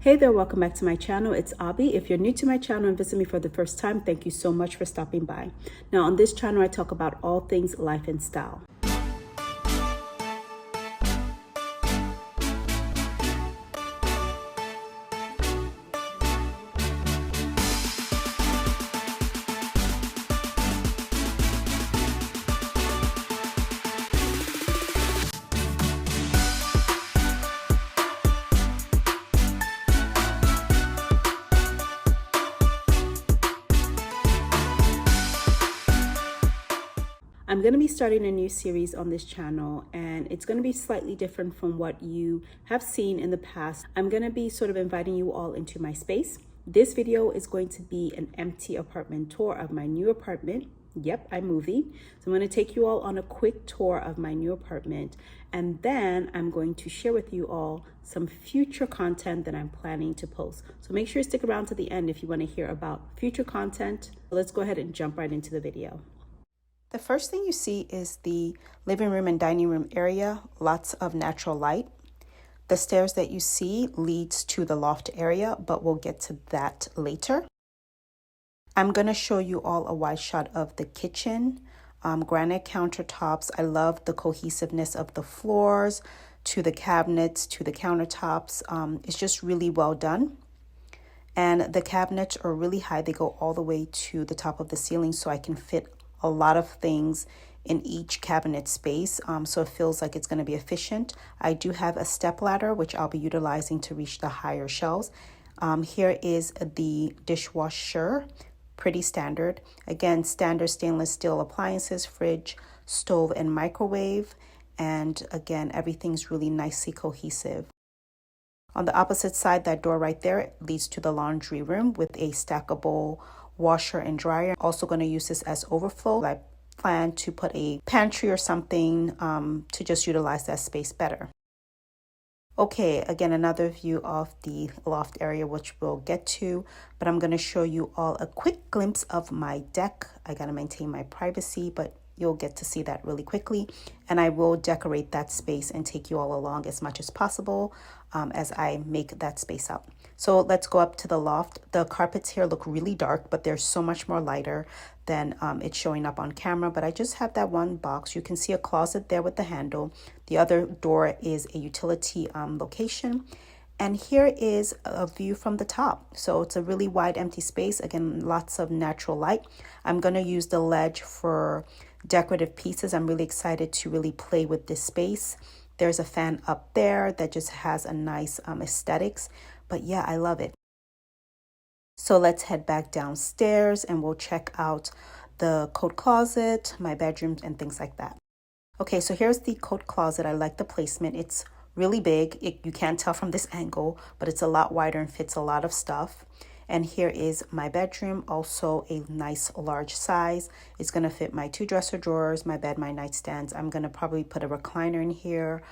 Hey there, welcome back to my channel. It's Abby. If you're new to my channel and visit me for the first time, thank you so much for stopping by. Now on this channel, I talk about all things life and style. I'm going to be starting a new series on this channel, and it's going to be slightly different from what you have seen in the past. I'm going to be sort of inviting you all into my space. This video is going to be an empty apartment tour of my new apartment. Yep, I'm moving. So I'm going to take you all on a quick tour of my new apartment, and then I'm going to share with you all some future content that I'm planning to post. So make sure you stick around to the end if you want to hear about future content. Let's go ahead and jump right into the video. The first thing you see is the living room and dining room area, lots of natural light. The stairs that you see leads to the loft area, but we'll get to that later. I'm going to show you all a wide shot of the kitchen, granite countertops. I love the cohesiveness of the floors to the cabinets, to the countertops. It's just really well done. And the cabinets are really high. They go all the way to the top of the ceiling, so I can fit a lot of things in each cabinet space, so it feels like it's going to be efficient. I do have a step ladder, which I'll be utilizing to reach the higher shelves. Here is the dishwasher, pretty standard. Again, standard stainless steel appliances, fridge, stove, and microwave. And again, everything's really nicely cohesive. On the opposite side, that door right there leads to the laundry room with a stackable washer and dryer. Also going to use this as overflow. I plan to put a pantry or something to just utilize that space better. Okay, again, another view of the loft area, which we'll get to, but I'm going to show you all a quick glimpse of my deck. I got to maintain my privacy, but you'll get to see that really quickly, and I will decorate that space and take you all along as much as possible as I make that space up. So let's go up to the loft. The carpets here look really dark, but they're so much more lighter than it's showing up on camera. But I just have that one box. You can see a closet there with the handle. The other door is a utility location. And here is a view from the top. So it's a really wide empty space. Again, lots of natural light. I'm going to use the ledge for decorative pieces. I'm really excited to really play with this space. There's a fan up there that just has a nice aesthetics. But yeah, I love it. So let's head back downstairs and we'll check out the coat closet, my bedrooms, and things like that. Okay, so here's the coat closet. I like the placement. It's really big. You can't tell from this angle, but it's a lot wider and fits a lot of stuff. And here is my bedroom, also a nice large size. It's going to fit my 2 dresser drawers, my bed, my nightstands. I'm going to probably put a recliner in here.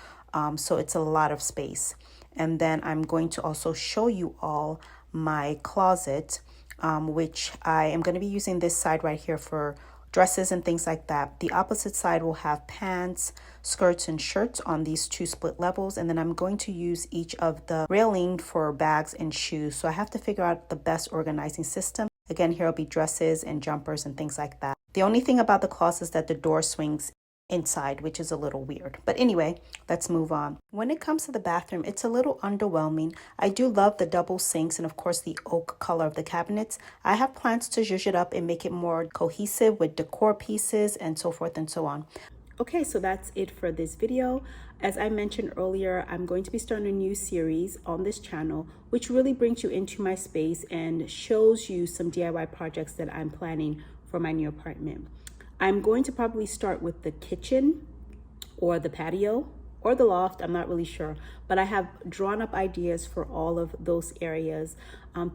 So it's a lot of space. And then I'm going to also show you all my closet, which I am going to be using this side right here for dresses and things like that. The opposite side will have pants, skirts, and shirts on these 2 split levels. And then I'm going to use each of the railing for bags and shoes. So I have to figure out the best organizing system. Again, here will be dresses and jumpers and things like that. The only thing about the closet is that the door swings inside, which is a little weird. But anyway, let's move on. When it comes to the bathroom, it's a little underwhelming. I do love the double sinks and of course the oak color of the cabinets. I have plans to zhuzh it up and make it more cohesive with decor pieces and so forth and so on. Okay, so that's it for this video. As I mentioned earlier, I'm going to be starting a new series on this channel, which really brings you into my space and shows you some DIY projects that I'm planning for my new apartment. I'm going to probably start with the kitchen or the patio or the loft. I'm not really sure, but I have drawn up ideas for all of those areas,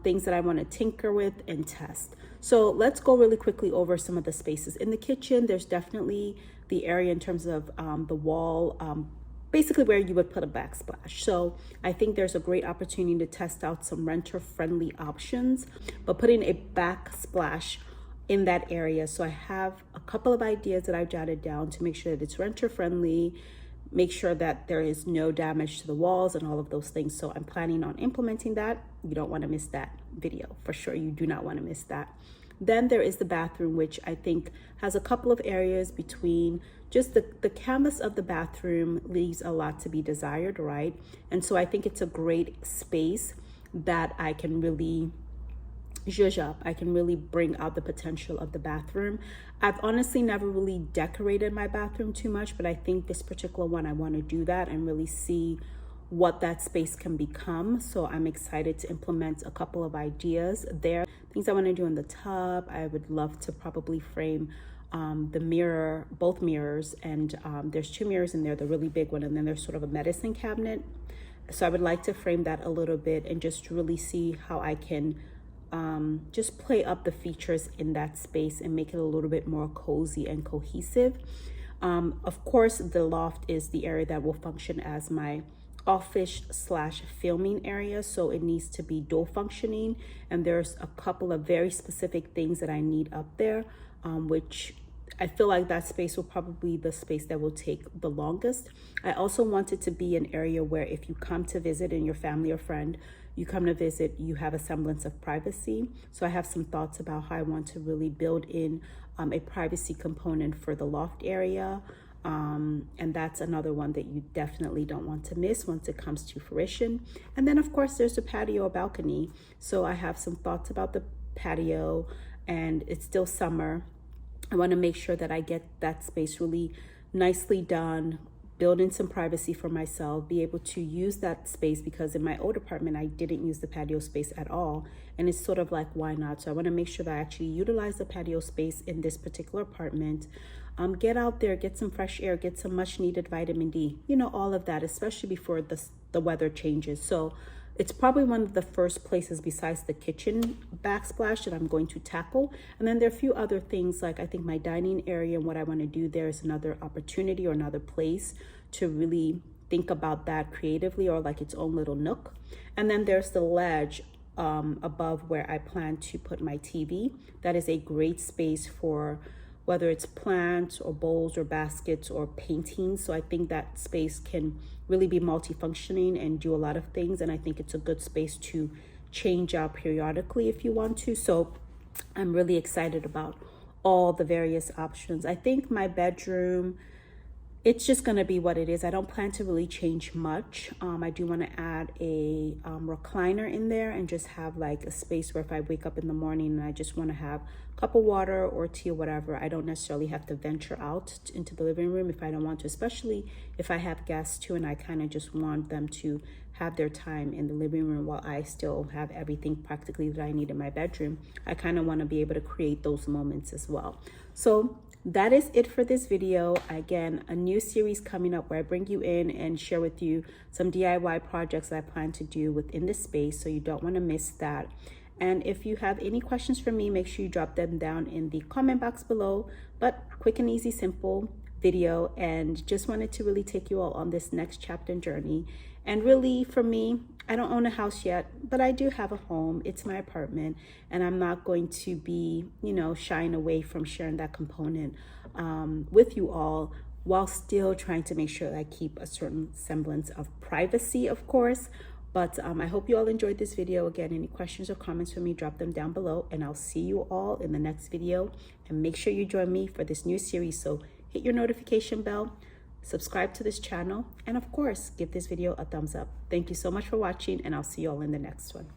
things that I want to tinker with and test. So let's go really quickly over some of the spaces. In the kitchen, there's definitely the area in terms of the wall, basically where you would put a backsplash. So I think there's a great opportunity to test out some renter-friendly options, but putting a backsplash in that area. So I have a couple of ideas that I've jotted down to make sure that it's renter friendly, make sure that there is no damage to the walls and all of those things. So I'm planning on implementing that. You don't want to miss that video. For sure, you do not want to miss that. Then there is the bathroom, which I think has a couple of areas between just the canvas of the bathroom leaves a lot to be desired, right? And so I think it's a great space that I can really zhuzh up. I can really bring out the potential of the bathroom. I've honestly never really decorated my bathroom too much, but I think this particular one, I want to do that and really see what that space can become. So I'm excited to implement a couple of ideas there. Things I want to do in the tub. I would love to probably frame the mirror, both mirrors, and there's 2 mirrors in there, the really big one, and then there's sort of a medicine cabinet. So I would like to frame that a little bit and just really see how I can just play up the features in that space and make it a little bit more cozy and cohesive. Of course, the loft is the area that will function as my office / filming area, so it needs to be dual functioning, and there's a couple of very specific things that I need up there, which I feel like that space will probably be the space that will take the longest. I also want it to be an area where if you come to visit and your family or friend, you come to visit, you have a semblance of privacy. So I have some thoughts about how I want to really build in a privacy component for the loft area. And that's another one that you definitely don't want to miss once it comes to fruition. And then of course there's a patio or balcony. So I have some thoughts about the patio, and it's still summer. I want to make sure that I get that space really nicely done, build in some privacy for myself, be able to use that space, because in my old apartment, I didn't use the patio space at all. And it's sort of like, why not? So I want to make sure that I actually utilize the patio space in this particular apartment. Get out there, get some fresh air, get some much needed vitamin D, you know, all of that, especially before the weather changes. So it's probably one of the first places besides the kitchen backsplash that I'm going to tackle. And then there are a few other things, like I think my dining area and what I want to do there is another opportunity or another place to really think about that creatively, or like its own little nook. And then there's the ledge above where I plan to put my TV. That is a great space for whether it's plants or bowls or baskets or paintings. So I think that space can really be multifunctioning and do a lot of things. And I think it's a good space to change out periodically if you want to. So I'm really excited about all the various options. I think my bedroom, it's just gonna be what it is. I don't plan to really change much. I do wanna add a recliner in there and just have like a space where if I wake up in the morning and I just wanna have a cup of water or tea or whatever, I don't necessarily have to venture out into the living room if I don't want to, especially if I have guests too and I kind of just want them to have their time in the living room while I still have everything practically that I need in my bedroom. I kind of want to be able to create those moments as well. So that is it for this video. Again, a new series coming up where I bring you in and share with you some DIY projects that I plan to do within this space, so you don't want to miss that. And if you have any questions for me, make sure you drop them down in the comment box below. But quick and easy, simple video, and just wanted to really take you all on this next chapter and journey. And really, for me, I don't own a house yet, but I do have a home. It's my apartment, and I'm not going to be, you know, shying away from sharing that component with you all, while still trying to make sure that I keep a certain semblance of privacy, of course. But I hope you all enjoyed this video. Again, any questions or comments for me, drop them down below, and I'll see you all in the next video. And make sure you join me for this new series. So hit your notification bell, subscribe to this channel, and of course, give this video a thumbs up. Thank you so much for watching, and I'll see you all in the next one.